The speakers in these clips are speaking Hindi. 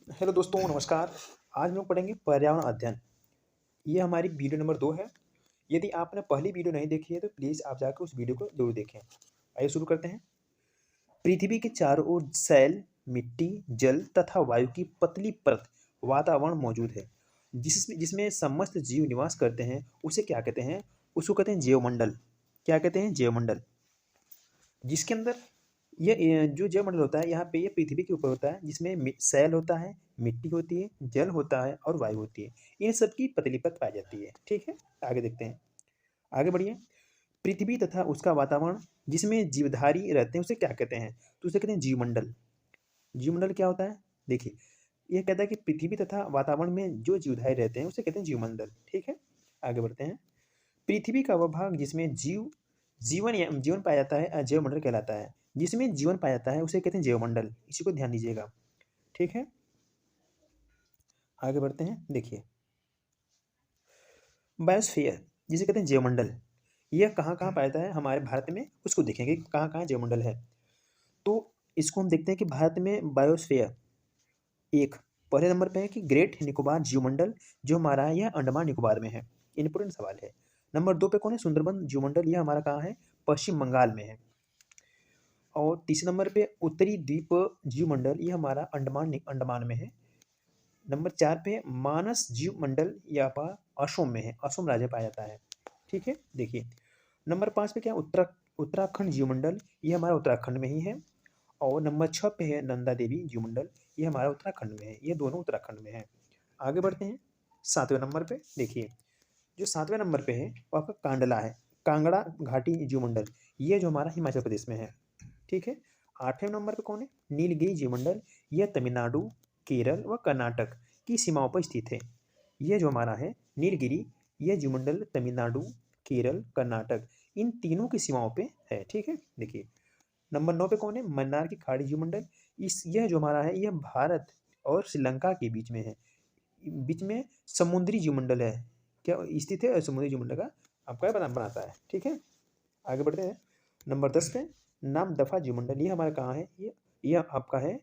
हेलो दोस्तों, नमस्कार। आज हम लोग पढ़ेंगे पर्यावरण अध्ययन। ये हमारी वीडियो नंबर 2 है। यदि आपने पहली वीडियो नहीं देखी है तो प्लीज़ आप जाकर उस वीडियो को ज़रूर देखें। आइए शुरू करते हैं। पृथ्वी के चारों ओर सैल, मिट्टी, जल तथा वायु की पतली परत वातावरण मौजूद है। जिसमें जिसमें समस्त जीव निवास करते हैं, उसे क्या कहते हैं? उसको कहते हैं जीवमंडल। क्या कहते हैं? जीवमंडल। जिसके अंदर ये जो जलमंडल होता है, यहाँ पे ये पृथ्वी के ऊपर होता है, जिसमें सैल होता है, मिट्टी होती है, जल होता है और वायु होती है। इन सब की पतली परत पाई जाती है। ठीक है, आगे देखते हैं। आगे बढ़िए। पृथ्वी तथा उसका वातावरण जिसमें जीवधारी रहते हैं, उसे क्या कहते हैं? तो उसे कहते हैं जीवमंडल। जीवमंडल क्या होता है? देखिए, ये कहता है कि पृथ्वी तथा वातावरण में जो जीवधारी रहते हैं, उसे कहते हैं जीवमंडल। ठीक है, आगे बढ़ते हैं। पृथ्वी का वह भाग जिसमें जीवन पाया जाता है जैवमंडल कहलाता है। जिसमें जीवन पाया जाता है उसे कहते हैं जैवमंडल। इसी को ध्यान दीजिएगा। ठीक है, आगे बढ़ते हैं। देखिए, बायोस्फीयर जिसे कहते हैं जैवमंडल, यह कहाँ कहाँ पाया जाता है हमारे भारत में, उसको देखेंगे कि कहाँ कहाँ जैवमंडल है। तो इसको हम देखते हैं कि भारत में बायोस्फीयर एक पहले नंबर पे है कि ग्रेट निकोबार जीवमंडल, जो हमारा है यह अंडमान निकोबार में है। इंपॉर्टेंट सवाल है। नंबर 2 पे कौन है? सुंदरबन जीवमंडल, यह हमारा कहाँ है? पश्चिम बंगाल में है। और तीसरे नंबर पे उत्तरी द्वीप जीवमंडल, ये हमारा अंडमान में है। नंबर 4 पे मानस जीवमंडल, यह आपका असम में है, असम राज्य में पाया जाता है। ठीक है, देखिए। नंबर 5 पे क्या है? उत्तराखंड जीवमंडल, ये हमारा उत्तराखंड में ही है। और नंबर 6 पे है नंदा देवी जीवमंडल, ये हमारा उत्तराखंड में है। ये दोनों उत्तराखंड में है। आगे बढ़ते हैं। 7वें नंबर पे देखिए, जो 7वें नंबर पे है वो आपका कांडला है, कांगड़ा घाटी जीवमंडल, ये जो हमारा हिमाचल प्रदेश में है। ठीक है। 8वें नंबर पे कौन है? नीलगिरी जीवमंडल, यह तमिलनाडु, केरल व कर्नाटक की सीमाओं पर स्थित है। यह जो हमारा है नीलगिरी, यह जीवमंडल तमिलनाडु, केरल, कर्नाटक, इन तीनों की सीमाओं पे है। ठीक है, देखिए। नंबर 9 पे कौन है? मन्नार की खाड़ी जीवमंडल, इस यह जो हमारा है यह भारत और श्रीलंका के बीच में है। बीच में समुद्री जीवमंडल है, क्या स्थित है समुद्री जीवमंडल का, आपका बनाता है। ठीक है, आगे बढ़ते हैं। नंबर 10 पे नाम दफा जीवमंडल, ये हमारा कहाँ है? ये आपका है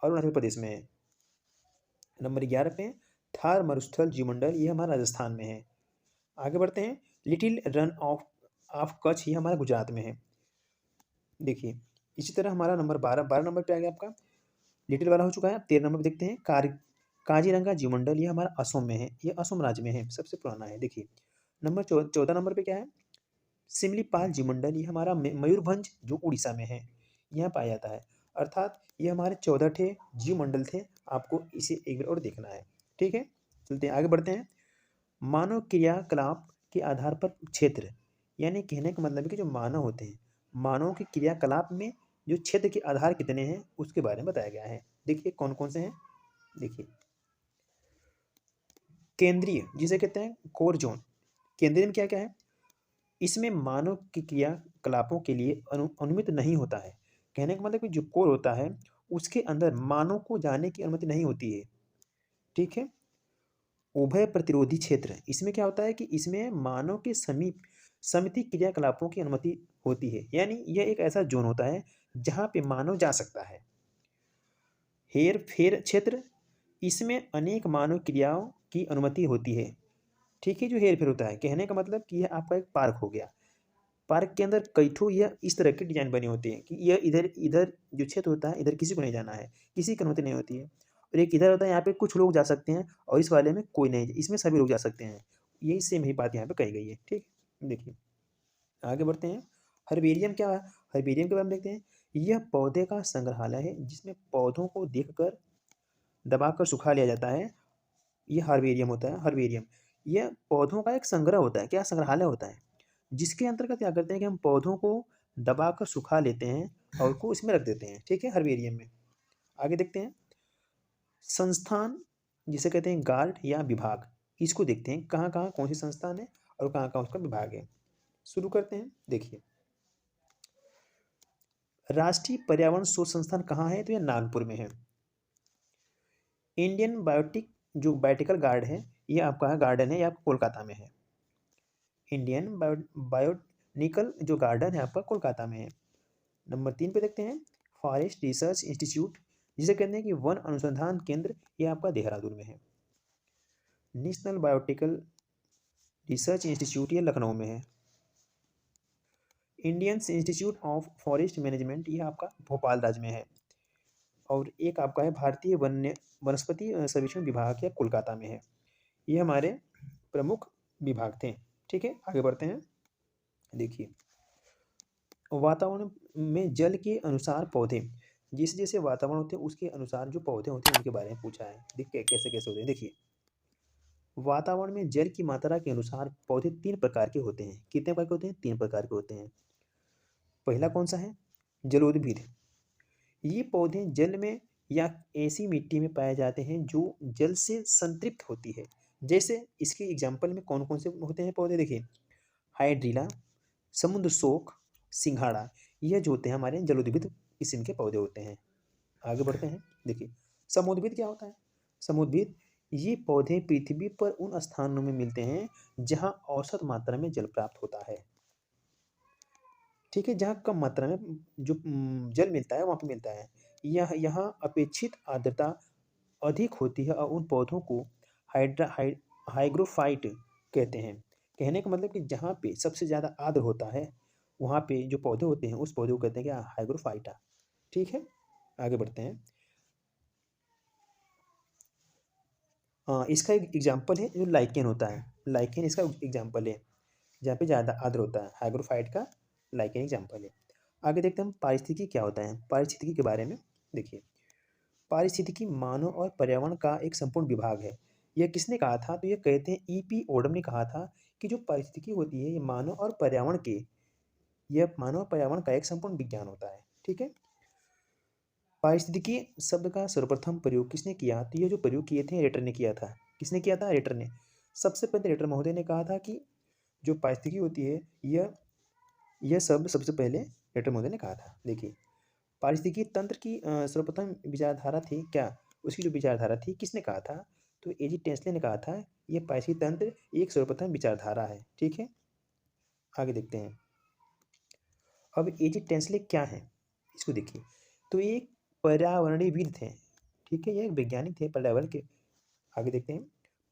अरुणाचल प्रदेश में है। नंबर 11 पे थार मरुस्थल जीवमंडल, ये हमारा राजस्थान में है। आगे बढ़ते हैं। Little run of of Kutch, ये हमारा गुजरात में है। देखिए, इसी तरह हमारा नंबर 12 नंबर पे आ गया आपका, लिटिल वाला हो चुका है। 13 नंबर पे देखते हैं काजीरंगा जीवमंडल, ये हमारा असम में है, ये असम राज्य में है, सबसे पुराना है। देखिए, नंबर 14 नंबर पे क्या है? सिमलीपाल जीवमंडल, ये हमारा मयूरभंज जो उड़ीसा में है, यहाँ पाया जाता है। अर्थात ये हमारे 14 ठे जीवमंडल थे। आपको इसे एक बार और देखना है। ठीक है, चलते हैं, आगे बढ़ते हैं। मानव क्रियाकलाप के आधार पर क्षेत्र, यानी कहने का मतलब है कि जो मानव होते हैं, मानव के क्रियाकलाप में जो क्षेत्र के आधार कितने हैं उसके बारे में बताया गया है। देखिए कौन कौन से हैं। देखिए, केंद्रीय जिसे कहते हैं कोर जोन, केंद्रीय में क्या क्या है? इसमें मानव की क्रियाकलापों के लिए अनुमित नहीं होता है। कहने का मतलब कि जो कोर होता है उसके अंदर मानव को जाने की अनुमति नहीं होती है। ठीक है। उभय प्रतिरोधी क्षेत्र, इसमें क्या होता है कि इसमें मानव के समीप समिति क्रियाकलापों की अनुमति होती है, यानी यह एक ऐसा जोन होता है जहाँ पे मानव जा सकता है। हेर फेर क्षेत्र, इसमें अनेक मानव क्रियाओं की अनुमति होती है। ठीक है, जो हेर फेर होता है, कहने का मतलब कि यह आपका एक पार्क हो गया। पार्क के अंदर कई ठो यह इस तरह के डिजाइन बने होते हैं कि यह इधर इधर जो क्षेत्र होता है, इधर किसी को नहीं जाना है, किसी की अनुमति नहीं होती है। और एक इधर होता है, यहाँ पे कुछ लोग जा सकते हैं, और इस वाले में कोई नहीं, इसमें सभी लोग जा सकते हैं। यही सेम ही बात यहाँ पे कही गई है। ठीक, देखिए आगे बढ़ते हैं। हर्बेरियम क्या है? हर्बेरियम के बारे में देखते हैं। यह पौधे का संग्रहालय है जिसमें पौधों को देखकर दबाकर सुखा लिया जाता है। ये हर्बेरियम होता है। हर्बेरियम यह पौधों का एक संग्रह होता है, क्या संग्रहालय होता है, जिसके अंतर्गत क्या करते हैं कि हम पौधों को दबाकर सुखा लेते हैं और उसको इसमें रख देते हैं। ठीक है, हर्बेरियम में। आगे देखते हैं। संस्थान जिसे कहते हैं गार्ड या विभाग, इसको देखते हैं कहाँ कहाँ कौन सी संस्थान है और कहाँ कहाँ उसका विभाग है। शुरू करते हैं। देखिए, राष्ट्रीय पर्यावरण शोध संस्थान कहाँ है? तो यह नागपुर में है। इंडियन बायोटिक जो बायोटिकल गार्ड है, ये आपका गार्डन है, ये आपका कोलकाता में है। इंडियन बायोनिकल जो गार्डन है आपका कोलकाता में है। नंबर 3 पे देखते हैं। फॉरेस्ट रिसर्च इंस्टीट्यूट जिसे कहते हैं कि वन अनुसंधान केंद्र, ये आपका देहरादून में है। नेशनल बायोटेकल रिसर्च इंस्टीट्यूट ये लखनऊ में है। Indian institute of forest management ये आपका भोपाल राज्य में है। और एक आपका है भारतीय वन्य वनस्पति सर्वेक्षण विभाग, या कोलकाता में है। ये हमारे प्रमुख विभाग थे। ठीक है, आगे बढ़ते हैं। देखिए, वातावरण में जल के अनुसार पौधे, जैसे जैसे वातावरण होते हैं उसके अनुसार जो पौधे होते हैं उनके बारे में पूछा है। देखिए कैसे कैसे होते हैं। देखिए, वातावरण में जल की मात्रा के अनुसार पौधे तीन प्रकार के होते हैं। कितने प्रकार के होते हैं? तीन प्रकार के होते हैं। पहला कौन सा है? जलोद्भिद। ये पौधे जल में या ऐसी मिट्टी में पाए जाते हैं जो जल से संतृप्त होती है। जैसे इसके एग्जाम्पल में कौन कौन से होते हैं पौधे? देखिए, हाइड्रिला, समुद्र शोक, सिंघाड़ा, ये जो होते हैं हमारे जलोद्भिद किस्म के पौधे होते हैं। आगे बढ़ते हैं। देखिए, समुद्भिद क्या होता है? समुद्भिद ये पौधे पृथ्वी पर उन स्थानों में मिलते हैं जहाँ औसत मात्रा में जल प्राप्त होता है। ठीक है, जहाँ कम मात्रा में जो जल मिलता है वहाँ पे मिलता है। यहाँ अपेक्षित आर्द्रता अधिक होती है और उन पौधों को हाइग्रोफाइट कहते हैं। कहने का मतलब कि जहाँ पे सबसे ज़्यादा आर्द्र होता है वहाँ पे जो पौधे होते हैं उस पौधे को कहते हैं क्या? हाइग्रोफाइटा। ठीक है, आगे बढ़ते हैं। इसका एक एग्जाम्पल है जो लाइकेन होता है। लाइकेन इसका एग्जाम्पल है, जहाँ पे ज़्यादा आर्द्र होता है। हाइग्रोफाइट का लाइकेन एग्जाम्पल है। आगे देखते हैं हम पारिस्थितिकी क्या होता है। पारिस्थितिकी के बारे में देखिए, पारिस्थितिकी मानव और पर्यावरण का एक संपूर्ण विभाग है। यह किसने कहा था? तो ये कहते हैं ई.पी. ओडम ने कहा था कि जो पारिस्थितिकी होती है ये मानव और पर्यावरण के, यह मानव और पर्यावरण का एक संपूर्ण विज्ञान होता है। ठीक है, पारिस्थितिकी शब्द का सर्वप्रथम प्रयोग किसने किया? तो ये जो प्रयोग किए थे रेटर ने किया था। किसने किया था? रेटर ने। सबसे पहले रेटर महोदय ने कहा था कि जो पारिस्थितिकी होती है यह शब्द सबसे पहले रेटर महोदय ने कहा था। देखिए, पारिस्थितिकी तंत्र की सर्वप्रथम विचारधारा थी क्या? उसकी जो विचारधारा थी किसने कहा था? तो एजी टेंसले ने कहा था यह पारिस्थितिकी तंत्र एक सर्वप्रथम विचारधारा है। ठीक है, आगे देखते हैं। अब एजी टेंसले क्या है इसको देखिए। तो ये एक पर्यावरणविद थे। ठीक है, ये एक वैज्ञानिक थे पर्यावरण के। आगे देखते हैं।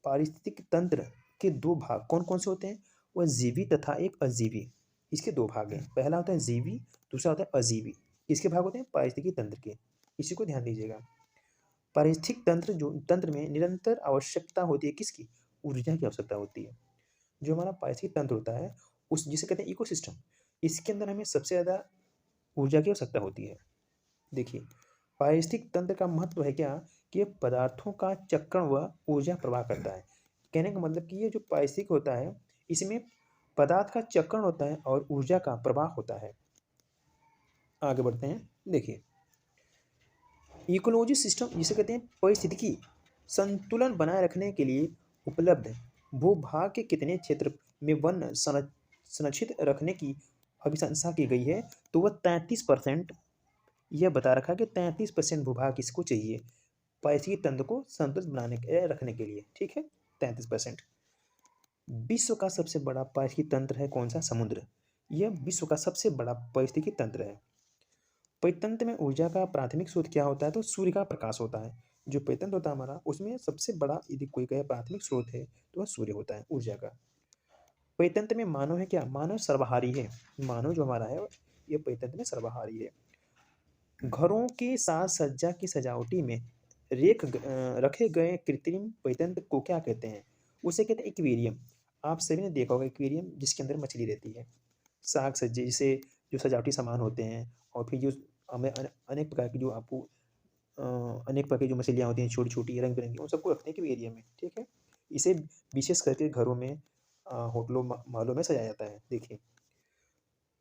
पारिस्थितिक तंत्र के दो भाग कौन कौन से होते हैं? वह जीवी तथा एक अजीवी। इसके दो भाग हैं। पहला होता है जीवी, दूसरा होता है अजीवी। इसके भाग होते हैं पारिस्थितिकी तंत्र के। इसी को ध्यान दीजिएगा। पारिस्थितिक तंत्र जो तंत्र में निरंतर आवश्यकता होती है किसकी? ऊर्जा की आवश्यकता होती है। जो हमारा पारिस्थितिक तंत्र होता है उस जिसे कहते हैं इकोसिस्टम, इसके अंदर हमें सबसे ज़्यादा ऊर्जा की आवश्यकता होती है। देखिए, पारिस्थितिक तंत्र का महत्व है क्या? कि ये पदार्थों का चक्रण व ऊर्जा प्रवाह करता है। कहने का मतलब कि ये जो पारिस्थितिक होता है इसमें पदार्थ का चक्रण होता है और ऊर्जा का प्रवाह होता है। आगे बढ़ते हैं। देखिए, इकोलॉजी सिस्टम जिसे कहते हैं पारिस्थितिकी संतुलन बनाए रखने के लिए उपलब्ध भूभाग के कितने क्षेत्र में वन संरक्षित रखने की अभिशंसा की गई है? तो वह 33%। यह बता रखा कि 33% भूभाग किसको चाहिए? पारिस्थितिकी तंत्र को संतुलित बनाने के रखने के लिए। ठीक है, 33%। विश्व का सबसे बड़ा पारिस्थितिकी तंत्र है कौन सा? समुद्र। यह विश्व का सबसे बड़ा पारिस्थितिकी तंत्र है। परितंत्र में ऊर्जा का प्राथमिक स्रोत क्या होता है? तो सूर्य का प्रकाश होता है। जो परितंत्र होता है हमारा उसमें सबसे बड़ा यदि कोई कहे प्राथमिक स्रोत है तो वह सूर्य होता है ऊर्जा का। परितंत्र में मानव है क्या? मानव सर्वहारी है। मानव जो हमारा है ये परितंत्र में सर्वहारी है। घरों के साज सज्जा की सजावटी में रखे गए कृत्रिम परितंत्र को क्या कहते हैं? उसे कहते हैं एक्वेरियम। आप सभी ने देखा होगा एक्वेरियम जिसके अंदर मछली रहती है। साग सज्जे जैसे जो सजावटी सामान होते हैं और फिर जो हमें अनेक प्रकार की जो आपको अनेक प्रकार की जो मछलियाँ होती हैं छोटी छोटी रंग बिरंगी, उन सबको रखते हैं एक्वेरियम में। ठीक है, इसे विशेष करके घरों में होटलों महलों में सजाया जाता है। देखिए,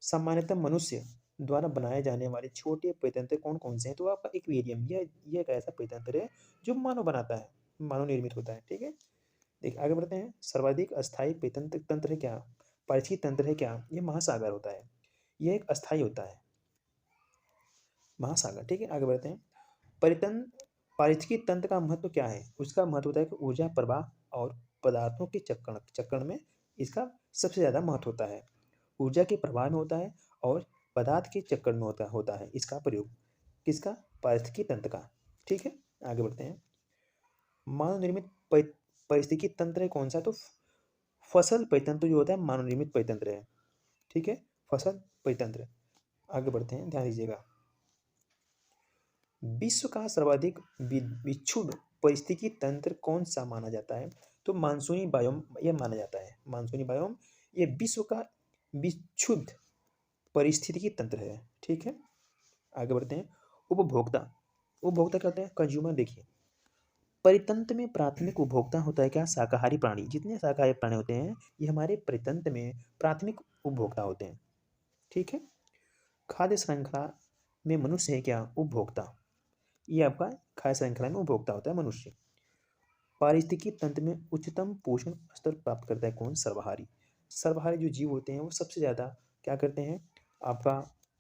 सामान्यतः मनुष्य द्वारा बनाए जाने वाले छोटे परितंत्र कौन कौन से हैं? तो आपका एक्वेरियम यह एक ऐसा परितंत्र है जो मानव बनाता है, मानव निर्मित होता है। ठीक है, देखिए आगे बढ़ते हैं। सर्वाधिक अस्थायी परितंत्र तंत्र है क्या? पारिस्थितिक तंत्र है क्या? यह महासागर होता है। यह एक अस्थायी होता है महासागर। ठीक है, आगे बढ़ते हैं। परितंत्र पारिस्थितिकी तंत्र का महत्व क्या है? उसका महत्व होता है कि ऊर्जा प्रवाह और पदार्थों के चक्रण में इसका सबसे ज़्यादा महत्व होता है। ऊर्जा के प्रवाह में होता है और पदार्थ के चक्कर में होता है इसका प्रयोग। किसका? पारिस्थितिकी तंत्र का। ठीक है, आगे बढ़ते हैं। मानव निर्मित पारिस्थितिकी तंत्र है कौन सा? तो फसल परितंत्र जो होता है मानव निर्मित परितंत्र है। ठीक है, फसल परितंत्र। आगे बढ़ते हैं, ध्यान दीजिएगा। विश्व का सर्वाधिक विक्षुब्ध परिस्थितिकी तंत्र कौन सा माना जाता है? तो मानसूनी बायोम यह माना जाता है। मानसूनी बायोम ये विश्व का विक्षुब्ध परिस्थितिकी तंत्र है। ठीक है, आगे बढ़ते हैं। उपभोक्ता। उपभोक्ता क्या होता है? कंज्यूमर। देखिए, परितंत्र में प्राथमिक उपभोक्ता होता है क्या? शाकाहारी प्राणी। जितने शाकाहारी प्राणी होते हैं ये हमारे परितंत्र में प्राथमिक उपभोक्ता होते हैं। ठीक है, खाद्य श्रृंखला में मनुष्य है क्या? उपभोक्ता। ये आपका खाद्य श्रृंखला में उपभोक्ता होता है मनुष्य। पारिस्थितिकी तंत्र में उच्चतम पोषण स्तर प्राप्त करता है कौन? सर्वहारी। सर्वहारी जो जीव होते हैं वो सबसे ज़्यादा क्या करते हैं? आपका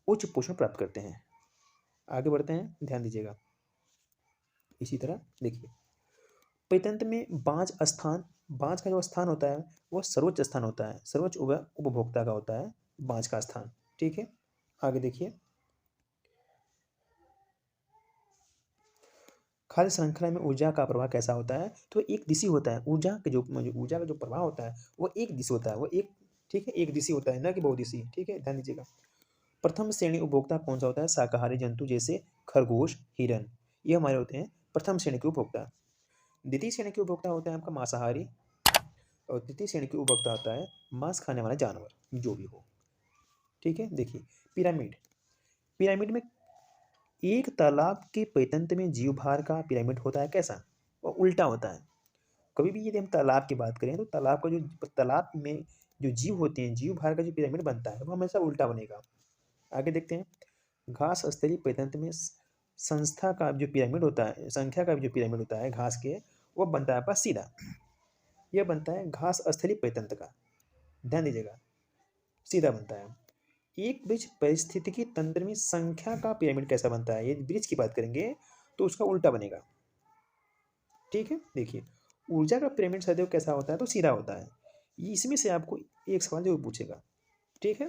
उच्च पोषण प्राप्त करते हैं। आगे बढ़ते हैं, ध्यान दीजिएगा। इसी तरह देखिए, परितंत्र में बाँझ का जो स्थान होता है वो सर्वोच्च स्थान होता है। सर्वोच्च उपभोक्ता का होता है बाँझ का स्थान। ठीक है, आगे देखिए। खाद्य श्रृंखला में ऊर्जा का प्रवाह कैसा होता है? तो एक दिशी होता है। ऊर्जा का जो प्रवाह होता है वो एक दिशी होता है। वो एक, ठीक है, एक दिशी होता है, ना कि बहुदिशी। ठीक है, ध्यान दीजिएगा। प्रथम श्रेणी उपभोक्ता कौन सा होता है? शाकाहारी जंतु जैसे खरगोश, हिरन, ये हमारे होते हैं प्रथम श्रेणी के उपभोक्ता। द्वितीय श्रेणी के उपभोक्ता होते हैं आपका मांसाहारी, और तृतीय श्रेणी के उपभोक्ता होता है मांस खाने वाला जानवर जो भी हो। ठीक है, देखिए पिरामिड। पिरामिड में एक तालाब के परितंत्र में जीव भार का पिरामिड होता है कैसा? वो उल्टा होता है। कभी भी यदि हम तालाब की बात करें तो तालाब में जो जीव होते हैं, जीव भार का जो पिरामिड बनता है वो हमेशा उल्टा बनेगा। आगे देखते हैं। घास स्तरीय परितंत्र में संख्या का जो पिरामिड होता है घास के, वो बनता है आपका सीधा। यह बनता है घास स्थलीय परितंत्र का। ध्यान दीजिएगा, सीधा बनता है। एक वृक्ष पारिस्थितिकी तंत्र में संख्या का पिरामिड कैसा बनता है? यदि वृक्ष की बात करेंगे तो उसका उल्टा बनेगा। ठीक है, देखिए ऊर्जा का पिरामिड सदैव कैसा होता है? तो सीधा होता है। इसमें से आपको एक सवाल जरूर पूछेगा। ठीक है,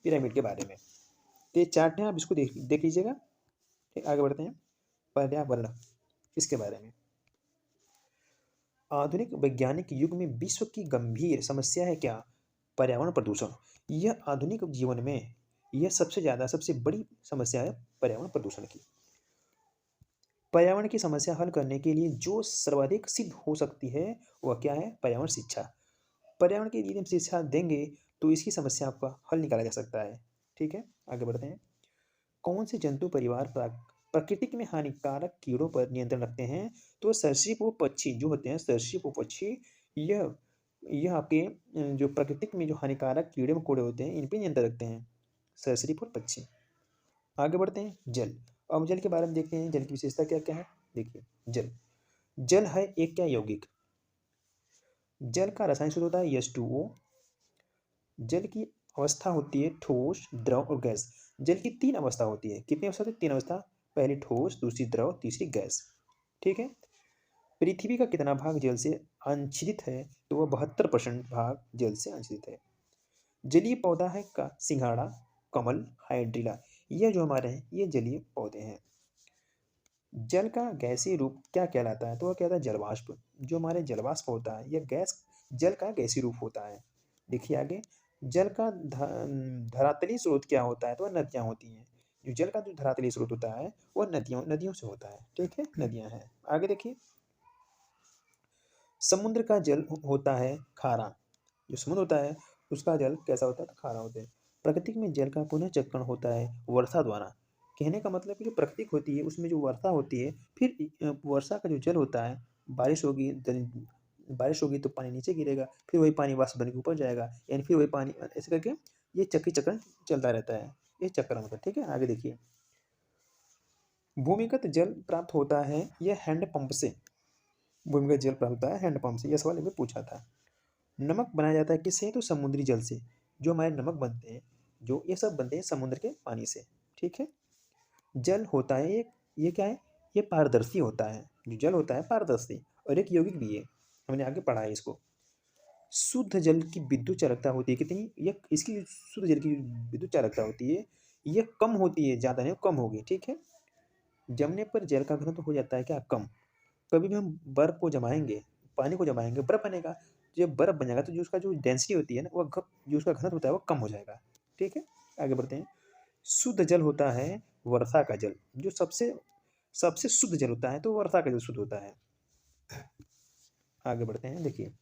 पिरामिड के बारे में। तो ये चार्ट है, आप इसको देख लीजिएगा। ठीक, आगे बढ़ते हैं। पर्यावरण, इसके बारे में। आधुनिक वैज्ञानिक युग में विश्व की गंभीर समस्या है क्या? पर्यावरण प्रदूषण। यह आधुनिक जीवन में यह सबसे बड़ी समस्या है पर्यावरण प्रदूषण की। पर्यावरण की समस्या हल करने के लिए जो सर्वाधिक सिद्ध हो सकती है वह क्या है? पर्यावरण शिक्षा। पर्यावरण की यदि हम शिक्षा देंगे तो इसकी समस्या का हल निकाला जा सकता है। ठीक है, आगे बढ़ते हैं। कौन से जंतु परिवार प्रकृति में हानिकारक कीड़ों पर नियंत्रण रखते हैं? तो सरीसृप व पक्षी जो होते हैं, सरीसृप व पक्षी, यह यह आपके जो प्रकृति में जो हानिकारक कीड़े मकोड़े होते हैं इन पे नियंत्रण रखते हैं, सरीसृप और पक्षी। आगे बढ़ते हैं। जल। अब जल के बारे में देखते हैं, जल की विशेषता क्या क्या है। देखिए, जल जल है एक क्या? यौगिक। जल का रसायन सूत्र होता है H2O। जल की अवस्था होती है ठोस, द्रव और गैस। जल की तीन अवस्था होती है। कितनी अवस्था होती है? तीन अवस्था। पहली ठोस, दूसरी द्रव, तीसरी गैस। ठीक है, पृथ्वी का कितना भाग जल से अंशरित है? तो वह 72% भाग जल से अंशरित है। जलीय पौधा है का सिंघाड़ा, कमल, हाइड्रिला, यह जो हमारे हैं ये जलीय पौधे हैं। जल का गैसीय रूप क्या कहलाता है? तो वह कहता है जलवाष्प। जो हमारे जलवाष्प होता है यह गैस जल का गैसीय रूप होता है। देखिए आगे, जल का धरातलीय स्रोत क्या होता है? तो वह नदियाँ होती हैं। जो जल का जो धरातलीय स्रोत होता है वह नदियों से होता है। ठीक है, नदियाँ हैं। आगे देखिए, समुद्र का जल होता है खारा। जो समुद्र होता है उसका जल कैसा होता है? तो खारा होता है। प्रकृति में जल का पुनः चक्रण होता है वर्षा द्वारा। कहने का मतलब कि जो प्रकृति होती है उसमें जो वर्षा होती है, फिर वर्षा का जो जल होता है, बारिश होगी तो पानी नीचे गिरेगा, फिर वही पानी वाष्प बन के ऊपर जाएगा, यानी फिर वही पानी, ऐसे करके ये चक्रण चलता रहता है। ये चक्र मतलब। ठीक है, आगे देखिए। भूमिगत जल प्राप्त होता है यह हैंडपंप से। भूमिगत जल प्राप्त होता है हैंडपंप से। यह सवाल एक बार पूछा था। नमक बनाया जाता है किससे? तो समुद्री जल से। जो हमारे नमक बनते हैं, जो ये सब बनते हैं समुद्र के पानी से। ठीक है, जल होता है ये क्या है? ये पारदर्शी होता है। जो जल होता है पारदर्शी और एक यौगिक भी है। हमने आगे पढ़ा है इसको। शुद्ध जल की विद्युत चालकता होती है कितनी? यह इसकी शुद्ध जल की विद्युत चालकता होती है, यह कम होती है, ज़्यादा नहीं, कम होगी। ठीक है, जमने पर जल का घनत्व हो जाता है क्या, कम। कभी भी हम बर्फ को जमाएंगे, पानी को जमाएंगे, बर्फ बनेगा। जब बर्फ बनेगा तो जो उसका जो डेंसिटी होती है ना, जो उसका घनत्व होता है वो कम हो जाएगा। ठीक है, आगे बढ़ते हैं। शुद्ध जल होता है वर्षा का जल। जो सबसे सबसे शुद्ध जल होता है तो वर्षा का जल शुद्ध होता है। आगे बढ़ते हैं, देखिए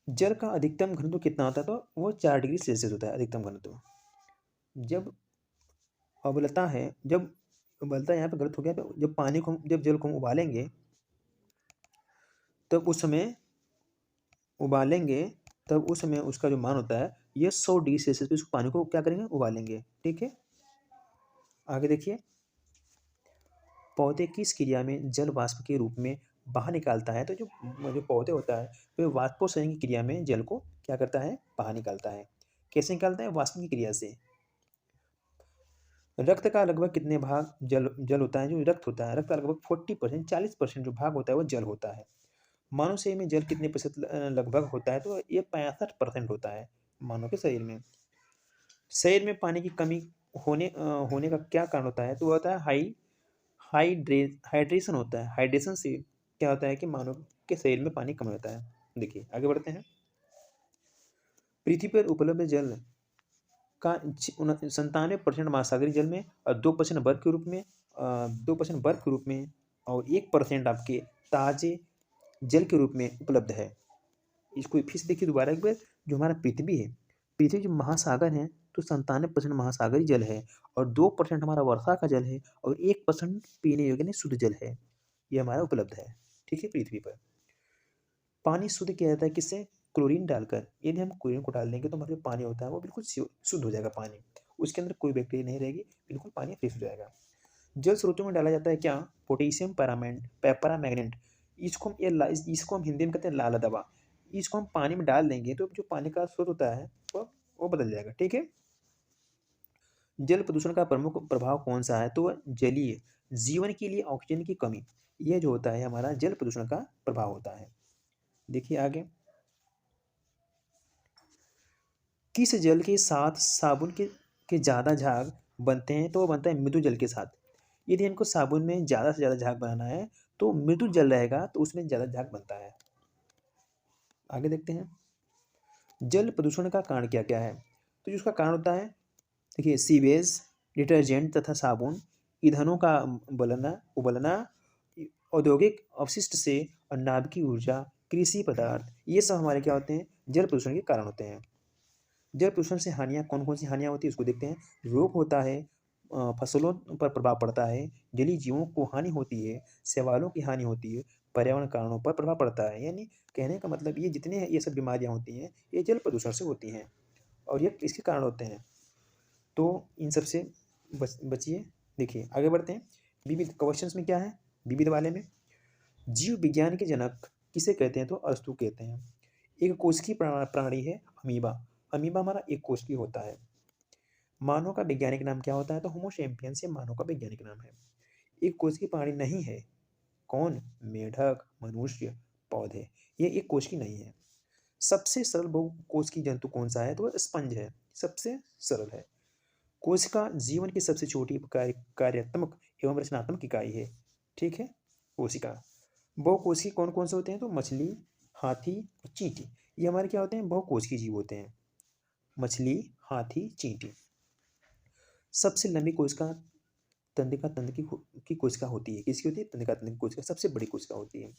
जल का अधिकतम घनत्व कितना होता है, तो वो 4 डिग्री सेल्सियस होता है अधिकतम घनत्व। जब उबलता है, जब उबलता है, यहाँ पे गलत हो गया, तो जब जल को हम उबालेंगे, तब उस समय उबालेंगे तब उस समय उसका जो मान होता है, ये 100 डिग्री सेल्सियस पे उस पानी को क्या करेंगे, उबालेंगे। ठीक है, आगे देखिए। पौधे किस क्रिया में जल वाष्प के रूप में बाहर निकालता है, तो जो जो पौधे होता है वह वाष्पोत्सर्जन की क्रिया में जल को क्या करता है, बाहर निकालता है। कैसे निकालता है, वाष्प की क्रिया से। रक्त का लगभग कितने भाग जल जल होता है, जो रक्त होता है, रक्त का लगभग 40%, 40% जो भाग होता है वो जल होता है। मानव शरीर में जल कितने प्रतिशत लगभग होता है, तो ये 65% होता है मानव के शरीर में। शरीर में पानी की कमी होने का क्या कारण होता है, तो वो होता है हाइड्रेशन होता है। हाइड्रेशन से क्या होता है कि मानव के शरीर में पानी कम होता है। देखिए आगे बढ़ते हैं। पृथ्वी पर उपलब्ध जल का 97% महासागरीय जल में, और 2% बर्फ के रूप में, 2% बर्फ के रूप में, और 1% आपके ताजे जल के रूप में उपलब्ध है। इसको फिर से देखिए दोबारा एक बार। जो हमारा पृथ्वी है, पृथ्वी जो महासागर है, तो 97% महासागरीय जल है, और 2% हमारा वर्षा का जल है, और 1% पीने योग्य यानी शुद्ध जल है। ये हमारा उपलब्ध है। ठीक है, पृथ्वी पर पानी शुद्ध किया जाता है किससे, क्लोरीन डालकर। यदि हम क्लोरीन को डाल देंगे तो हमारा जो पानी होता है वो बिल्कुल शुद्ध हो जाएगा पानी। उसके अंदर कोई बैक्टीरिया नहीं रहेगी, बिल्कुल पानी फ्रेश हो जाएगा। जल स्रोतों में डाला जाता है क्या, पोटेशियम पैरामैग्नेट। इसको हम हिंदी में कहते हैं लाल दवा। इसको हम पानी में डाल देंगे तो जो पानी का स्रोत होता है वो बदल जाएगा। ठीक है, जल प्रदूषण का प्रमुख प्रभाव कौन सा है, तो वह जलीय जीवन के लिए ऑक्सीजन की कमी। यह जो होता है हमारा जल प्रदूषण का प्रभाव होता है। देखिए आगे। किस जल के साथ साबुन के ज़्यादा झाग बनते हैं, तो वो बनता है मृदु जल के साथ। यदि हमको साबुन में ज़्यादा से ज़्यादा झाग बनाना है तो मृदु जल रहेगा, तो उसमें ज़्यादा झाग बनता है। आगे देखते हैं। जल प्रदूषण का कारण क्या क्या है, तो जो उसका कारण होता है, देखिए सीवेज, डिटर्जेंट तथा साबुन, ईंधनों का उबलना, औद्योगिक अपशिष्ट से, और नाभिकीय ऊर्जा, कृषि पदार्थ, ये सब हमारे क्या होते हैं, जल प्रदूषण के कारण होते हैं। जल प्रदूषण से हानियाँ कौन कौन सी हानियाँ होती है, उसको देखते हैं। रोग होता है, फसलों पर प्रभाव पड़ता है, जलीय जीवों को हानि होती है, शैवालों की हानि होती है, पर्यावरण कारणों पर प्रभाव पड़ता है। यानी कहने का मतलब ये जितने ये सब बीमारियाँ होती हैं ये जल प्रदूषण से होती हैं, और ये इसके कारण होते हैं। तो इन सब से बचिए। देखिए आगे बढ़ते हैं। विविध क्वेश्चंस में क्या है, विविध वाले में, जीव विज्ञान के जनक किसे कहते हैं, तो अरस्तु कहते हैं। एक कोशिकीय प्राणी है अमीबा। अमीबा हमारा एक कोशिकीय होता है। मानव का वैज्ञानिक नाम क्या होता है, तो होमो सैपियंस ये मानव का वैज्ञानिक नाम है। एक कोशिकीय प्राणी नहीं है, कौन, मेढक, मनुष्य, पौधे, ये एक कोशिकीय नहीं है। सबसे सरल बहुकोशिकीय जंतु कौन सा है, तो वह स्पंज है, सबसे सरल है। कोशिका जीवन की सबसे छोटी कार्यात्मक एवं रचनात्मक इकाई है। ठीक है, कोशिका। बहुकोशिकीय कौन कौन से होते हैं, तो मछली, हाथी और चींटी, ये हमारे क्या होते हैं, बहुकोशिकीय जीव होते हैं। मछली, हाथी, चींटी। सबसे लंबी कोशिका तंत्रिका तंत्र की कोशिका होती है। किसकी होती है, तंत्रिका तंत्र की कोशिका सबसे बड़ी कोशिका होती है।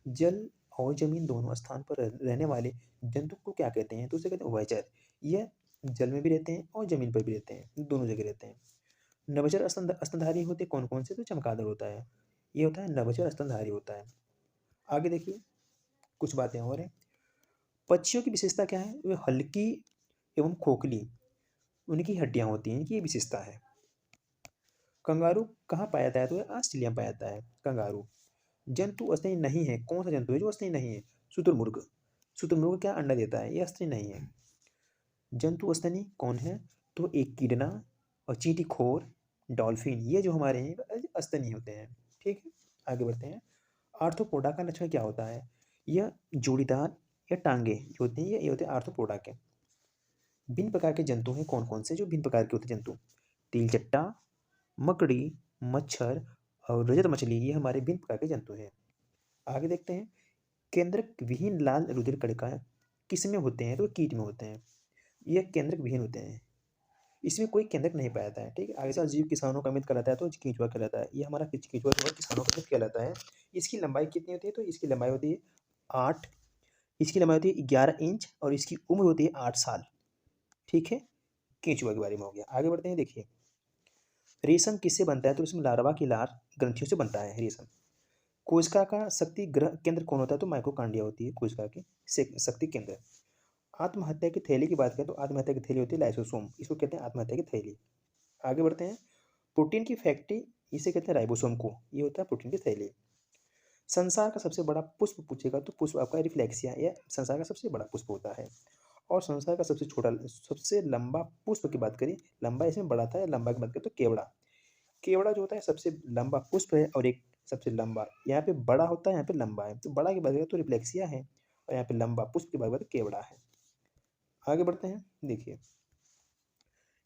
जल और जमीन दोनों स्थान पर रहने वाले जंतु को क्या कहते हैं, तो उसे कहते हैं उभयचर। यह जल में भी रहते हैं और जमीन पर भी रहते हैं, दोनों जगह रहते हैं। नभोचर स्तनधारी होते कौन कौन से, तो चमगादड़ होता है, ये होता है नभोचर स्तनधारी होता है। आगे देखिए कुछ बातें और हैं। पक्षियों की विशेषता क्या है, वे हल्की एवं खोखली उनकी हड्डियां होती हैं, इनकी ये विशेषता है। कंगारू कहाँ पाया जाता है, तो ये ऑस्ट्रेलिया में पाया जाता है कंगारू। जंतु स्तनी नहीं है, कौन सा जंतु है जो स्तनी नहीं है, शुतुरमुर्ग। शुतुरमुर्ग क्या अंडा देता है, ये स्तनी नहीं है। जंतु स्तनी कौन है, तो एक कीड़ना और चींटीखोर, डॉल्फिन, ये जो हमारे हैं स्तनी होते हैं। ठीक है, आगे बढ़ते हैं। आर्थ्रोपोडा का लक्षण क्या होता है, यह जोड़ीदार या टांगे जो होती हैं ये होते हैं आर्थ्रोपोडा के। भिन्न प्रकार के जंतु हैं कौन कौन से, जो भिन्न प्रकार के होते हैं जंतु, तिलचट्टा, मकड़ी, मच्छर और रजत मछली ये हमारे विभिन्न प्रकार के जंतु हैं। आगे देखते हैं, केंद्रक विहीन लाल रुधिर कणिका किस में होते हैं? तो कीट में होते हैं। ये केंद्रक विहीन होते हैं, इसमें कोई केंद्रक नहीं पाया जाता है। ठीक है, आगे से जीव किसानों का मित्र कहलाता है, तो केंचुआ कहलाता है। ये हमारा केंचुआ जो है किसानों का मित्र कहलाता है। इसकी लंबाई कितनी होती है? तो इसकी लंबाई होती है 8, इसकी लंबाई होती है 11 इंच और इसकी उम्र होती है 8 साल। ठीक है, केंचुआ के बारे में हो गया। आगे बढ़ते हैं, देखिए रेशम किससे बनता है? तो इसमें लार्वा की लार ग्रंथियों से बनता है रेशम। कोशिका का शक्ति ग्रह केंद्र कौन होता है? तो माइटोकॉन्ड्रिया होती है कोशिका की शक्ति केंद्र। आत्महत्या की थैली की बात करें तो आत्महत्या की थैली होती है लाइसोसोम, इसको कहते हैं आत्महत्या की थैली। आगे बढ़ते हैं, प्रोटीन की फैक्ट्री इसे कहते हैं राइबोसोम को, ये होता है प्रोटीन की थैली। संसार का सबसे बड़ा पुष्प पूछेगा तो पुष्प आपका रिफ्लेक्सिया, यह संसार का सबसे बड़ा पुष्प होता है। और संसार का सबसे छोटा सबसे लंबा पुष्प की बात करें, लंबा इसमें बड़ा था, लंबा की बात करें तो केवड़ा। केवड़ा जो होता है सबसे लंबा पुष्प है और एक सबसे लंबा, यहाँ पे बड़ा होता है, यहाँ पे लंबा है। तो बड़ा की बात करें तो रिफ्लेक्सिया है और यहाँ पे लंबा पुष्प की बात करें तो केवड़ा है। आगे बढ़ते हैं, देखिए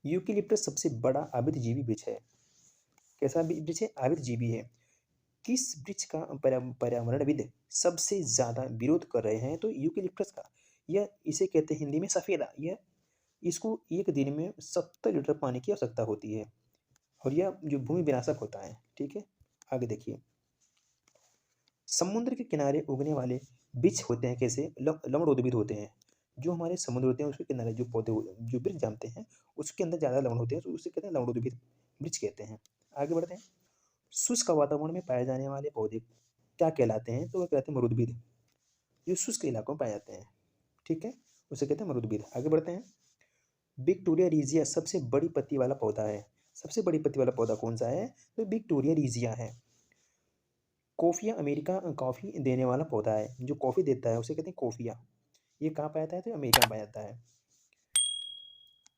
यूकेलिप्टस सबसे बड़ा आवृतजीवी वृक्ष है। कैसा वृक्ष है? आवृतजीवी है। किस वृक्ष का पर्यावरणविद सबसे ज्यादा विरोध कर रहे हैं? तो यूकेलिप्टस का। यह इसे कहते हैं हिंदी में सफेदा। यह इसको एक दिन में 70 लीटर पानी की आवश्यकता होती है और यह जो भूमि विनाशक होता है। ठीक है, आगे देखिए समुद्र के किनारे उगने वाले वृक्ष होते हैं कैसे? लवणोद्भिद होते हैं। जो हमारे समुद्र होते हैं उसके किनारे जो पौधे जो वृक्ष जमते हैं उसके अंदर ज़्यादा लवण होते हैं, तो उसे कहते हैं लवणोद्भिद वृक्ष कहते हैं। आगे बढ़ते हैं, शुष्क वातावरण में पाए जाने वाले पौधे क्या कहलाते हैं? तो वह कहते हैं मरुद्भिद, जो शुष्क इलाकों में पाए जाते हैं। ठीक है, उसे कहते हैं मरुद्भिद। आगे बढ़ते हैं, विक्टोरिया रीजिया सबसे बड़ी पत्ती वाला पौधा है। सबसे बड़ी पत्ती वाला पौधा कौन सा है? तो विक्टोरिया रीजिया है। कोफिया अमेरिका कॉफ़ी देने वाला पौधा है, जो कॉफ़ी देता है उसे कहते हैं कोफिया। ये कहाँ पाया जाता है? तो अमेरिका में पाया जाता है।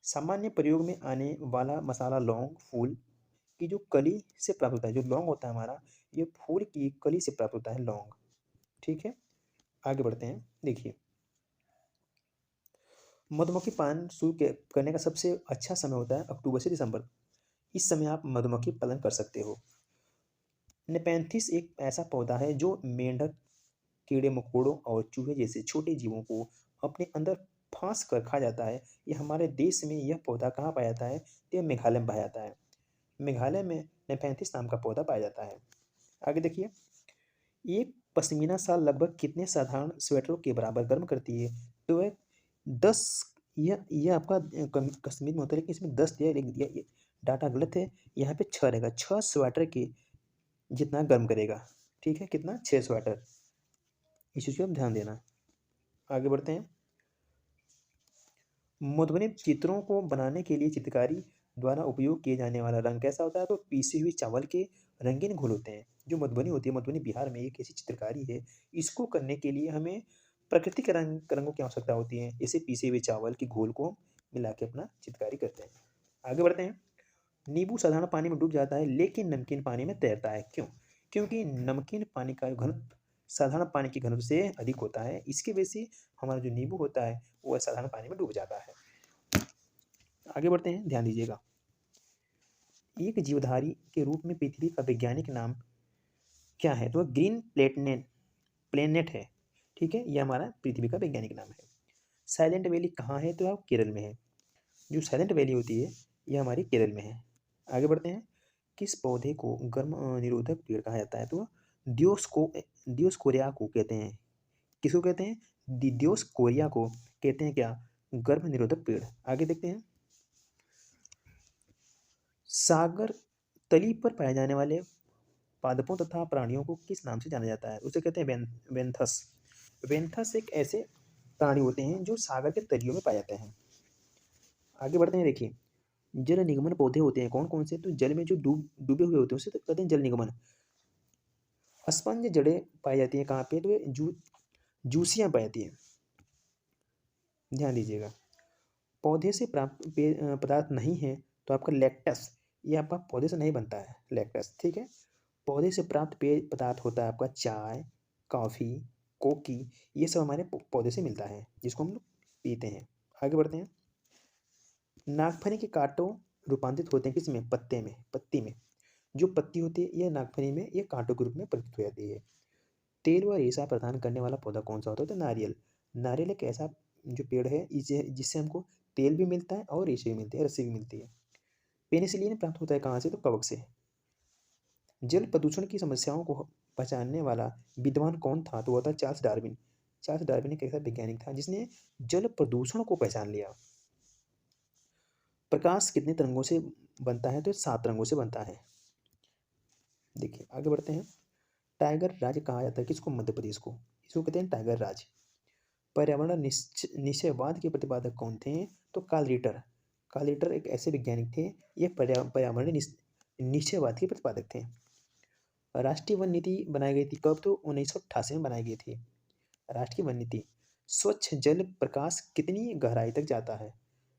सामान्य प्रयोग में आने वाला मसाला लौंग फूल की जो कली से प्राप्त होता है। जो लौंग होता है हमारा, ये फूल की कली से प्राप्त होता है लौंग। ठीक है, आगे बढ़ते हैं, देखिए मधुमक्खी पालन शुरू करने का सबसे अच्छा समय होता है अक्टूबर से दिसंबर। इस समय आप मधुमक्खी पालन कर सकते हो। नेपेंथिस एक ऐसा पौधा है जो मेंढक, कीड़े मकोड़ों और चूहे जैसे छोटे जीवों को अपने अंदर फांस कर खा जाता है। ये हमारे देश में यह पौधा कहाँ पाया जाता है? तो यह मेघालय में पाया जाता है। मेघालय में नेपेंथिस नाम का पौधा पाया जाता है। आगे देखिए, एक पश्मीना शाल लगभग कितने साधारण स्वेटरों के बराबर गर्म करती है? तो वह 10, यह आपका कश्मीर में होता है लेकिन इसमें 10 दिया है, ये डाटा गलत है। यहाँ पे 6 रहेगा, 6 स्वेटर के जितना गर्म करेगा। ठीक है, कितना? 6 स्वेटर। इस चीज़ को आप ध्यान देना। आगे बढ़ते हैं, मधुबनी चित्रों को बनाने के लिए चित्रकारी द्वारा उपयोग किए जाने वाला रंग कैसा होता है? तो पीसे हुए चावल के रंगीन घोल होते हैं। जो मधुबनी होती है, मधुबनी बिहार में एक ऐसी चित्रकारी है, इसको करने के लिए हमें प्राकृतिक रंगों की आवश्यकता होती है। इसे पीसे हुए चावल के घोल को मिला के अपना चित्रकारी करते हैं। आगे बढ़ते हैं, नींबू साधारण पानी में डूब जाता है लेकिन नमकीन पानी में तैरता है, क्यों? क्योंकि नमकीन पानी का घनत्व साधारण पानी के घनत्व से अधिक होता है। इसकी वजह से हमारा जो नींबू होता है वो साधारण पानी में डूब जाता है। आगे बढ़ते हैं, ध्यान दीजिएगा, एक जीवधारी के रूप में पृथ्वी का वैज्ञानिक नाम क्या है? तो ग्रीन प्लेनेट है। ठीक है, यह हमारा पृथ्वी का वैज्ञानिक नाम है। साइलेंट वैली कहाँ है? तो आप केरल में है। जो साइलेंट वैली होती है यह हमारी केरल में है। आगे बढ़ते हैं, किस पौधे को गर्म निरोधक पेड़ कहा जाता है? तो दियोस्कोरिया को कहते हैं। किसको कहते हैं? दियोस्कोरिया को कहते हैं क्या? गर्भ निरोधक पेड़। आगे देखते हैं, सागर तली पर पाए जाने वाले पादपों तथा प्राणियों को किस नाम से जाना जाता है? उसे कहते हैं वेंथस। वेंथस एक ऐसे प्राणी होते हैं जो सागर के तलियों में पाए जाते हैं। आगे बढ़ते हैं, देखिए जल निगमन पौधे होते हैं कौन कौन से? तो जल में जो डूबे हुए होते हैं उसे तो कहते हैं जल निगमन। स्पंज जड़ें पाई जाती हैं कहाँ पे? तो ये जूसियाँ पाई जाती हैं। ध्यान दीजिएगा, पौधे से प्राप्त पदार्थ नहीं है तो आपका लैक्टस, ये आपका पौधे से नहीं बनता है लैक्टस। ठीक है, पौधे से प्राप्त पेय पदार्थ होता है आपका चाय, कॉफ़ी, कोकी, ये सब हमारे पौधे से मिलता है जिसको हम लोग पीते हैं। आगे बढ़ते हैं, नागफनी के कांटों रूपांतरित होते हैं किसमें? पत्ते में, पत्ती में। जो पत्ती होती है यह नागफनी में ये कांटों के रूप में परिवर्तित हो जाती है। तेल व रेशा प्रदान करने वाला पौधा कौन सा होता है? तो नारियल। नारियल एक ऐसा जो पेड़ है इसे जिससे हमको तेल भी मिलता है और रेशे भी मिलते हैं, रस्सी भी मिलती है। पेनिसिलिन प्राप्त होता है कहाँ से? तो कवक से। जल प्रदूषण की समस्याओं को पहचानने वाला विद्वान कौन था? तो वो था चार्ल्स डार्विन। चार्ल्स डार्विन एक ऐसा वैज्ञानिक था जिसने जल प्रदूषण को पहचान लिया। प्रकाश कितने तरंगों से बनता है? तो 7 रंगों से बनता है। देखिए आगे बढ़ते हैं। टाइगर राज्य कहा जाता है किसको? मध्य प्रदेश को। इसको कहते हैं टाइगर राज्य। पर्यावरण निश्चयवाद के प्रतिपादक कौन थे? तो कार्ल रिटर। कार्ल रिटर एक ऐसे वैज्ञानिक थे, ये पर्यावरण निश्चयवाद के प्रतिपादक थे। राष्ट्रीय वन नीति बनाई गई थी कब? तो 1988 में बनाई गई थी राष्ट्रीय वन नीति। स्वच्छ जल प्रकाश कितनी गहराई तक जाता है?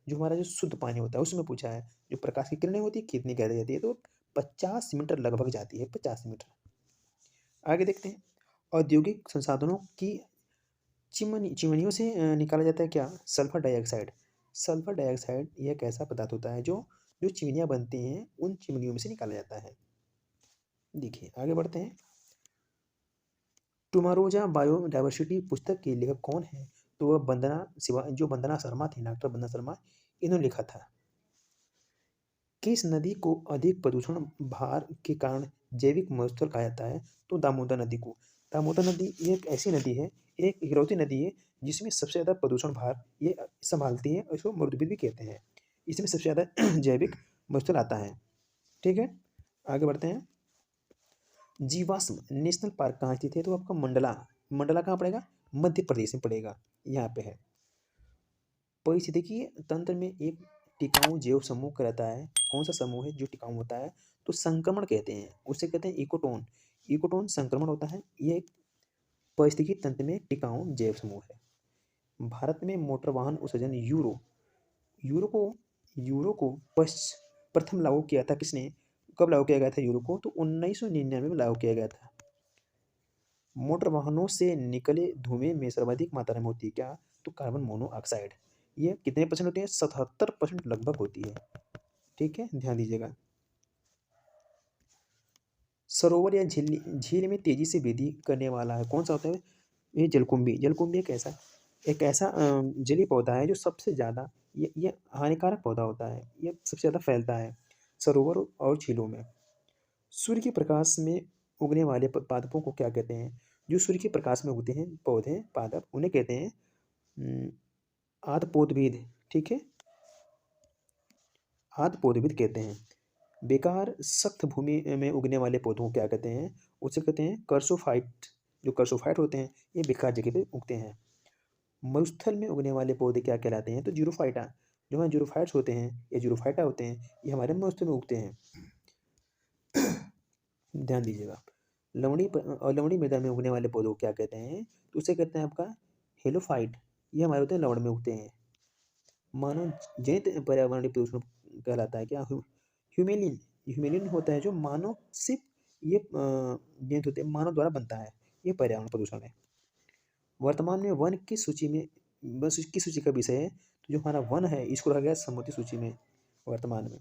जो हमारा जो शुद्ध पानी होता है उसमें पूछा है। जो प्रकाश की किरणें होती है कितनी गहराई जाती है? तो 50 मीटर लगभग जाती है, 50 मीटर। आगे देखते हैं। औद्योगिक संसाधनों की चिमनियों से निकाला जाता है क्या? Sulphur dioxide. सल्फर डाइऑक्साइड यह एक ऐसा पदार्थ होता है जो जो चिमनियाँ बनती हैं उन चिमनियों में से निकाला जाता है। देखिए आगे बढ़ते हैं। टुमारोजा बायोडायवर्सिटी पुस्तक की लेखक कौन है? तो वह वंदना शर्मा थी, डॉक्टर वंदना शर्मा, इन्होंने लिखा था। किस नदी को अधिक प्रदूषण भार के कारण जैविक मरुस्थल कहा जाता है? तो दामोदर नदी को। दामोदर नदी ये एक ऐसी नदी है, एक इकलौती नदी है जिसमें सबसे ज़्यादा प्रदूषण भार ये संभालती है और इसको मरुद्वीप भी कहते हैं। इसमें सबसे ज़्यादा जैविक मरुस्थल आता है। ठीक है, आगे बढ़ते हैं। जीवाश्म नेशनल पार्क कहाँ स्थित है? तो आपका मंडला। मंडला कहाँ पड़ेगा? मध्य प्रदेश में पड़ेगा, यहाँ पे है। पारिस्थितिकी तंत्र में एक टिकाऊ जैव समूह कहलाता है। कौन सा समूह है जो टिकाऊ होता है? तो संक्रमण कहते हैं, उसे कहते हैं इकोटोन। इकोटोन संक्रमण होता है, ये एक पारिस्थितिकी तंत्र में टिकाऊ जैव समूह है। भारत में मोटर वाहन उत्सर्जन यूरो को यूरो को प्रथम लागू किया था किसने? कब लागू किया गया था यूरो को? तो 1999 में लागू किया गया था। मोटर वाहनों से निकले धुएं में सर्वाधिक मात्रा में होती है क्या? तो कार्बन मोनोऑक्साइड। ये कितने परसेंट होती है? 77% लगभग होती है। ठीक है, ध्यान दीजिएगा। सरोवर या झील में तेजी से वृद्धि करने वाला है कौन सा होता है? ये जलकुंभी। जलकुंभी एक ऐसा जलीय पौधा है जो सबसे ज़्यादा ये हानिकारक पौधा होता है, ये सबसे ज़्यादा फैलता है सरोवर और झीलों में। सूर्य के प्रकाश में उगने वाले पादपों को क्या कहते हैं? जो सूर्य के प्रकाश में उगते हैं पौधे पादप उन्हें कहते हैं आदपोदविद। ठीक है, आदपोदविद कहते हैं। बेकार सख्त भूमि में उगने वाले पौधों को क्या कहते हैं? उसे कहते हैं कर्सोफाइट। जो कर्सोफाइट होते हैं ये बेकार जगह पे उगते हैं। मरुस्थल में उगने वाले पौधे क्या कहलाते हैं? तो जीरोफाइटा। जो हमारे जीरोफाइट्स होते हैं या जीरोफाइटा होते हैं ये हमारे मरुस्थल में उगते हैं। ध्यान दीजिएगा। लवणीय मृदा में उगने वाले पौधों को क्या कहते हैं? तो उसे कहते हैं आपका हेलोफाइट। ये हमारे होते हैं लवण में उगते हैं। मानव जनित पर्यावरणीय प्रदूषण कहलाता है क्या? ह्यूमेलिन। ह्यूमेलिन होता है जो मानव से ये जनित होते हैं, मानव द्वारा बनता है, ये पर्यावरण प्रदूषण है। वर्तमान में वन किस सूची में बस किस सूची का विषय है? तो जो हमारा वन है इसको रखा गया सम्मति सूची में वर्तमान में।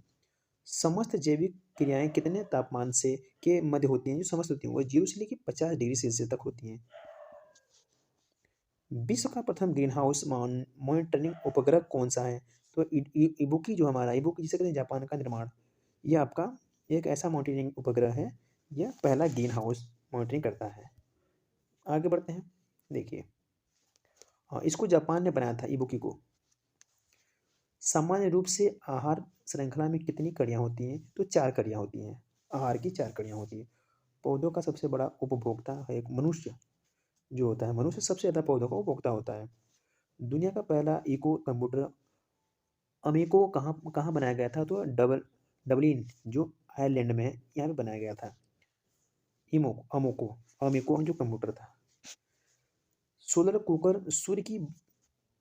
समस्त जैविक क्रियाएं कितने तापमान से के मध्य होती हैं? जो समस्त होती हैं वो 0 से लेकर 50 डिग्री सेल्सियस तक होती हैं। विश्व का प्रथम ग्रीन हाउस मॉनिटरिंग उपग्रह कौन सा है? तो इबुकी। जो हमारा इबुकी जिसे कहते हैं जापान का निर्माण, ये आपका एक ऐसा मॉनिटरिंग उपग्रह है, यह पहला ग्रीन हाउस मॉनिटरिंग करता है। आगे बढ़ते हैं। देखिए हाँ, इसको जापान ने बनाया था इबुकी को। सामान्य रूप से आहार श्रृंखला में कितनी कड़ियाँ होती हैं? तो 4 कड़ियाँ होती हैं, आहार की 4 कड़ियाँ होती हैं। पौधों का सबसे बड़ा उपभोक्ता है एक मनुष्य जो होता है, मनुष्य सबसे ज़्यादा पौधों का उपभोक्ता होता है। दुनिया का पहला इको कंप्यूटर अमेको कहाँ कहाँ बनाया गया था? तो डबलिन जो आयरलैंड में है, यहाँ पे बनाया गया था। इमो अमोको अमेको जो कंप्यूटर था। सोलर कुकर सूर्य की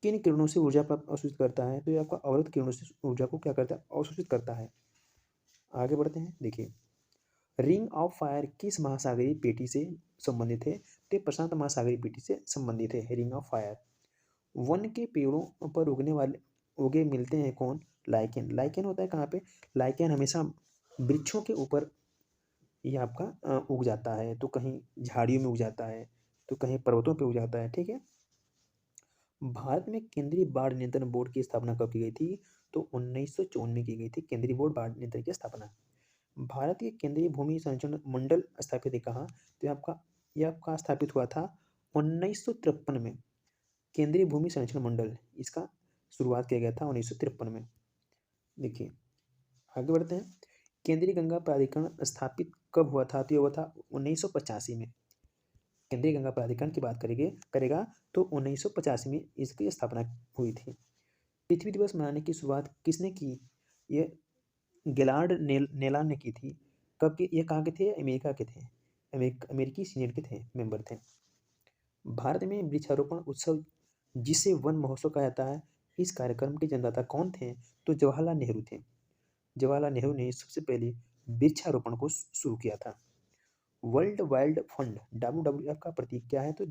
किन किरणों से ऊर्जा प्राप्त अवशोषित करता है? तो ये आपका अवरक्त किरणों से ऊर्जा को क्या करता है? अवशोषित करता है। आगे बढ़ते हैं। देखिए रिंग ऑफ फायर किस महासागरीय पेटी से संबंधित है? तो ये प्रशांत महासागरीय पेटी से संबंधित है रिंग ऑफ फायर। वन के पेड़ों पर उगने वाले उगे मिलते हैं कौन? लाइकेन, लाइकेन होता है कहाँ पे? लाइकेन हमेशा वृक्षों के ऊपर ये आपका उग जाता है, तो कहीं झाड़ियों में उग जाता है, तो कहीं पर्वतों पे उग जाता है, ठीक है। भारत में केंद्रीय बाढ़ नियंत्रण बोर्ड की स्थापना कब की गई थी? तो 1954 में की गई थी केंद्रीय बोर्ड बाढ़ नियंत्रण की स्थापना। भारतीय केंद्रीय भूमि संरक्षण मंडल स्थापित है कहाँ? तो ये आपका स्थापित हुआ था 1953 में। केंद्रीय भूमि संरक्षण मंडल, इसका शुरुआत किया गया था 1953 में। देखिए आगे बढ़ते हैं। केंद्रीय गंगा प्राधिकरण स्थापित कब हुआ था? तो ये हुआ था 1985 में। केंद्रीय गंगा प्राधिकरण की बात करेगा तो 1985 में इसकी स्थापना हुई थी। पृथ्वी दिवस मनाने की शुरुआत किसने की? ये गिलार्ड नेलान ने की थी। कब की? ये कहाँ के थे? अमेरिका के थे। अमेरिकी सीनेट के थे, मेंबर थे। भारत में वृक्षारोपण उत्सव जिसे वन महोत्सव कहा जाता है, इस कार्यक्रम के जन्मदाता कौन थे? तो जवाहरलाल नेहरू थे। जवाहरलाल नेहरू ने सबसे पहले वृक्षारोपण को शुरू किया था। वर्ल्ड वाइल्ड फंड WWF का प्रतीक क्या है? तो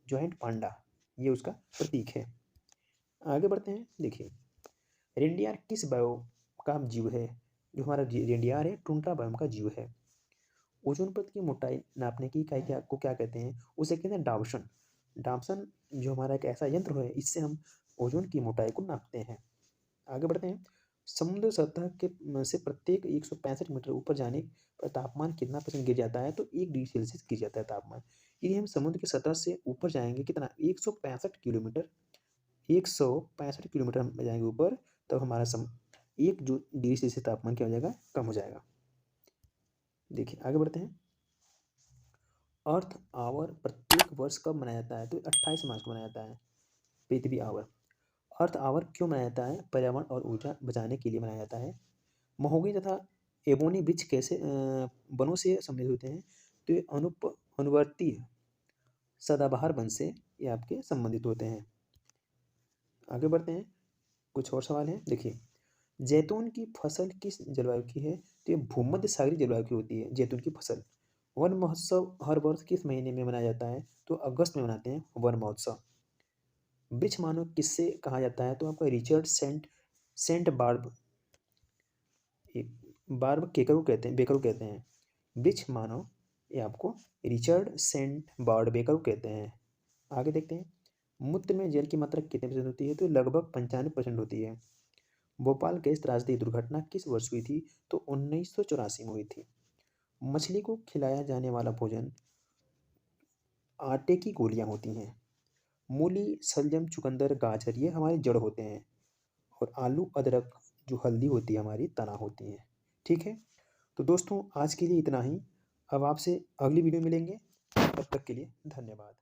जॉइंट पांडा, ये उसका प्रतीक है। आगे बढ़ते हैं। देखिए रेंडियार किस बायो का जीव है? जो हमारा रेंडियार है टुंड्रा बायो का जीव है। ओजोन परत की मोटाई नापने की इकाई को क्या कहते हैं? उसे कहते हैं डावसन। डावसन जो हमारा एक ऐसा यंत्र है, इससे हम ओजोन की मोटाई को नापते हैं। आगे बढ़ते हैं। समुद्र सतह के से प्रत्येक 165 मीटर ऊपर जाने पर तापमान कितना % गिर जाता है? तो 1 डिग्री सेल्सियस गिर जाता है तापमान। यदि हम समुद्र की सतह से ऊपर जाएंगे कितना? 165 किलोमीटर, 165 किलोमीटर हम जाएंगे ऊपर, तब हमारा 1 डिग्री सेल्सियस तापमान क्या हो जाएगा? कम हो जाएगा। देखिए आगे बढ़ते हैं। अर्थ आवर प्रत्येक वर्ष कब मनाया जाता है? तो 28 मार्च को मनाया जाता है पृथ्वी आवर। अर्थ आवर क्यों मनाया जाता है? पर्यावरण और ऊर्जा बचाने के लिए मनाया जाता है। महोगनी तथा एबोनी वृक्ष कैसे वनों से संबंधित होते हैं? तो ये अनुवर्ती सदाबहार वन से ये आपके संबंधित होते हैं। आगे बढ़ते हैं। कुछ और सवाल हैं। देखिए जैतून की फसल किस जलवायु की है? तो ये भूमध्य सागरीय जलवायु की होती है जैतून की फसल। वन महोत्सव हर वर्ष किस महीने में मनाया जाता है? तो अगस्त में मनाते हैं वन महोत्सव। वृक्ष मानव किससे कहा जाता है? तो आपका Richard St Barbe, Barbe Baker को कहते हैं। वृक्ष मानव ये आपको रिचर्ड सेंट बार्ड बेकर को कहते हैं। आगे देखते हैं। मूत्र में जल की मात्रा कितने % होती है? तो लगभग 95% होती है। भोपाल गैस त्रासदी दुर्घटना किस वर्ष हुई थी? तो 1984 में हुई थी। मछली को खिलाया जाने वाला भोजन आटे की गोलियां होती हैं। मूली, शलजम, चुकंदर, गाजर ये हमारी जड़ होते हैं, और आलू, अदरक जो हल्दी होती है हमारी तना होती है। ठीक है, तो दोस्तों आज के लिए इतना ही। अब आपसे अगली वीडियो मिलेंगे, तब तक के लिए धन्यवाद।